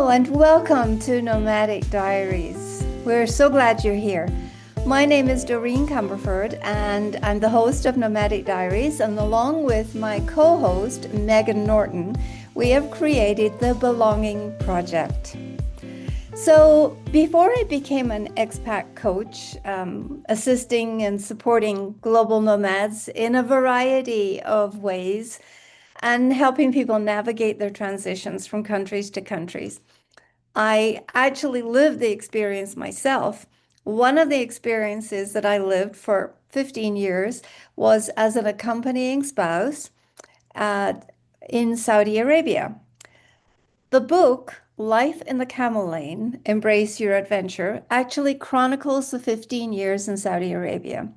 Hello and welcome to Nomadic Diaries. We're so glad you're here. My name is Doreen Cumberford and I'm the host of Nomadic Diaries, and along with my co-host Megan Norton, we have created the Belonging Project. So before I became an expat coach, assisting and supporting global nomads in a variety of ways, and helping people navigate their transitions from countries to countries, I actually lived the experience myself. One of the experiences that I lived for 15 years was as an accompanying spouse uh, in Saudi Arabia. The book, Life in the Camel Lane, Embrace Your Adventure, actually chronicles the 15 years in Saudi Arabia.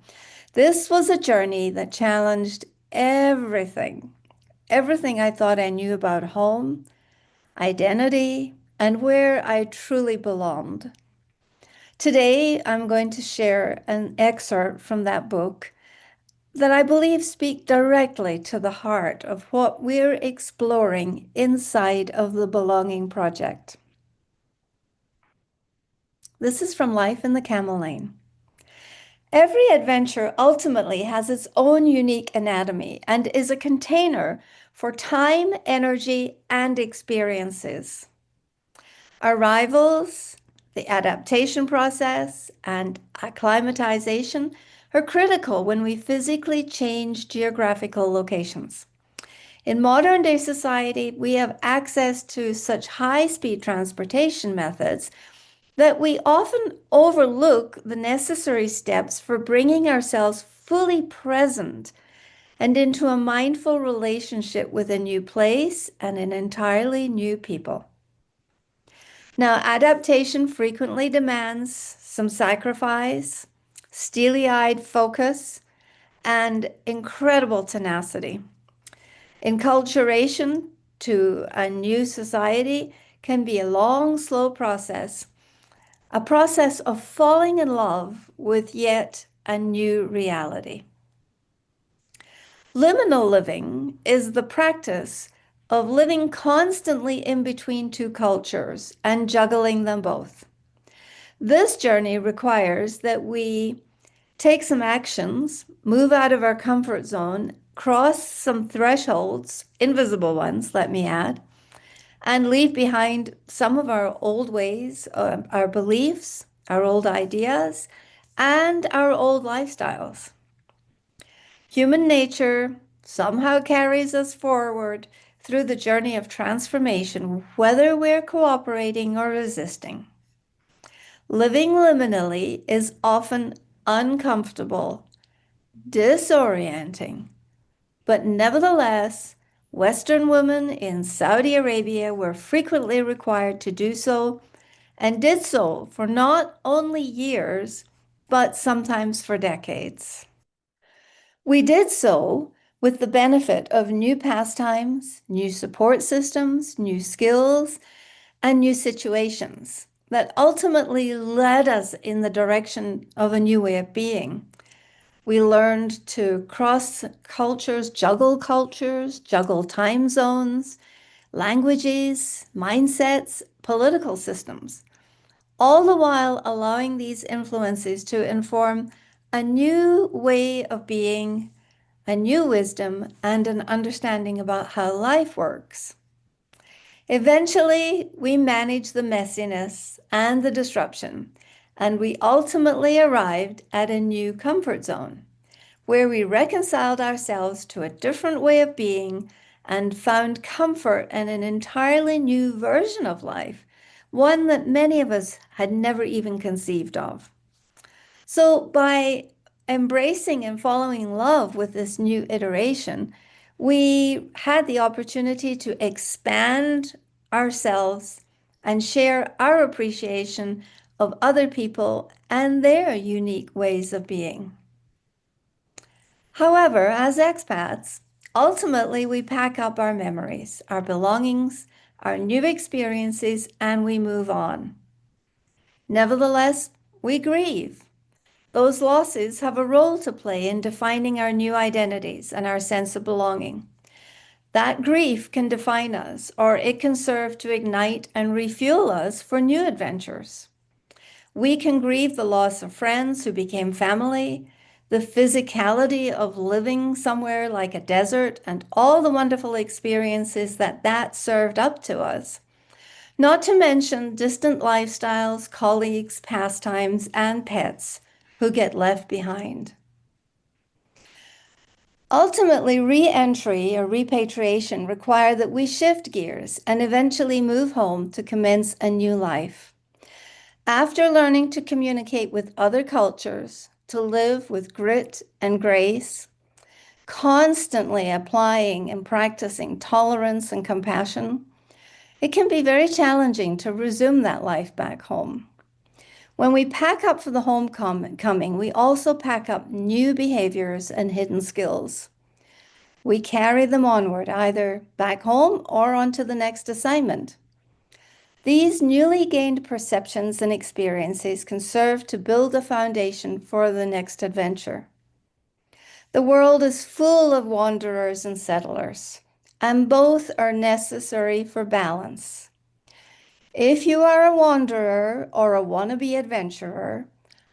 This was a journey that challenged everything I thought I knew about home, identity, and where I truly belonged. Today, I'm going to share an excerpt from that book that I believe speak directly to the heart of what we're exploring inside of the Belonging Project. This is from Life in the Camel Lane. Every adventure ultimately has its own unique anatomy and is a container for time, energy, and experiences. Arrivals, the adaptation process, and acclimatization are critical when we physically change geographical locations. In modern day society, we have access to such high-speed transportation methods that we often overlook the necessary steps for bringing ourselves fully present and into a mindful relationship with a new place and an entirely new people. Now, adaptation frequently demands some sacrifice, steely-eyed focus, and incredible tenacity. Enculturation to a new society can be a long, slow process, a process of falling in love with yet a new reality. Liminal living is the practice of living constantly in between two cultures and juggling them both. This journey requires that we take some actions, move out of our comfort zone, cross some thresholds, invisible ones, let me add, and leave behind some of our old ways, our beliefs, our old ideas, and our old lifestyles. Human nature somehow carries us forward through the journey of transformation, whether we're cooperating or resisting. Living liminally is often uncomfortable, disorienting, but nevertheless, Western women in Saudi Arabia were frequently required to do so and did so for not only years, but sometimes for decades. We did so with the benefit of new pastimes, new support systems, new skills, and new situations that ultimately led us in the direction of a new way of being. We learned to cross cultures, juggle time zones, languages, mindsets, political systems, all the while allowing these influences to inform a new way of being, a new wisdom, and an understanding about how life works. Eventually, we managed the messiness and the disruption, and we ultimately arrived at a new comfort zone where we reconciled ourselves to a different way of being and found comfort in an entirely new version of life, one that many of us had never even conceived of. So, by embracing and following love with this new iteration, we had the opportunity to expand ourselves and share our appreciation of other people and their unique ways of being. However, as expats, ultimately we pack up our memories, our belongings, our new experiences, and we move on. Nevertheless, we grieve. Those losses have a role to play in defining our new identities and our sense of belonging. That grief can define us, or it can serve to ignite and refuel us for new adventures. We can grieve the loss of friends who became family, the physicality of living somewhere like a desert, and all the wonderful experiences that served up to us. Not to mention distant lifestyles, colleagues, pastimes, and pets who get left behind. Ultimately, re-entry or repatriation require that we shift gears and eventually move home to commence a new life. After learning to communicate with other cultures, to live with grit and grace, constantly applying and practicing tolerance and compassion, it can be very challenging to resume that life back home. When we pack up for the homecoming, we also pack up new behaviors and hidden skills. We carry them onward, either back home or onto the next assignment. These newly gained perceptions and experiences can serve to build a foundation for the next adventure. The world is full of wanderers and settlers, and both are necessary for balance. If you are a wanderer or a wannabe adventurer,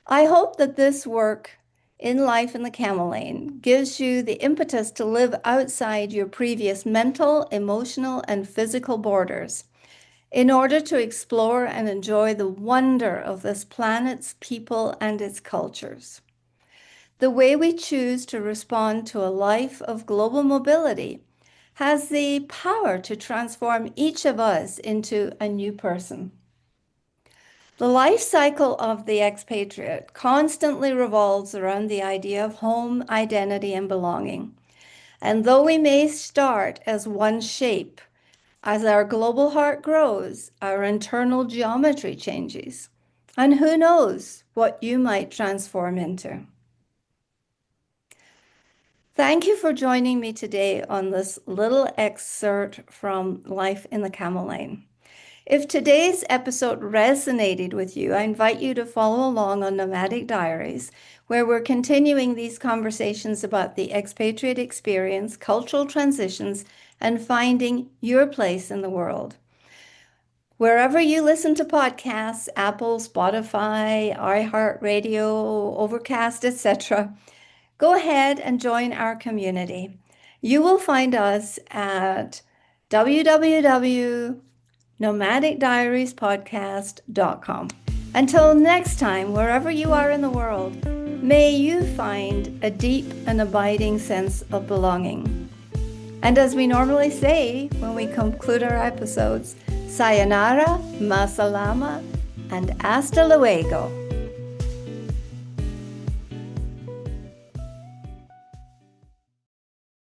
I hope that this work in life in the Camel Lane gives you the impetus to live outside your previous mental, emotional, and physical borders in order to explore and enjoy the wonder of this planet's people and its cultures. The way we choose to respond to a life of global mobility has the power to transform each of us into a new person. The life cycle of the expatriate constantly revolves around the idea of home, identity, and belonging. And though we may start as one shape, as our global heart grows, our internal geometry changes. And who knows what you might transform into. Thank you for joining me today on this little excerpt from Life in the Camel Lane. If today's episode resonated with you, I invite you to follow along on Nomadic Diaries, where we're continuing these conversations about the expatriate experience, cultural transitions, and finding your place in the world. Wherever you listen to podcasts, Apple, Spotify, iHeartRadio, Overcast, etc., go ahead and join our community. You will find us at www.nomadicdiariespodcast.com. Until next time, wherever you are in the world, may you find a deep and abiding sense of belonging. And as we normally say when we conclude our episodes, sayonara, masalama, and hasta luego.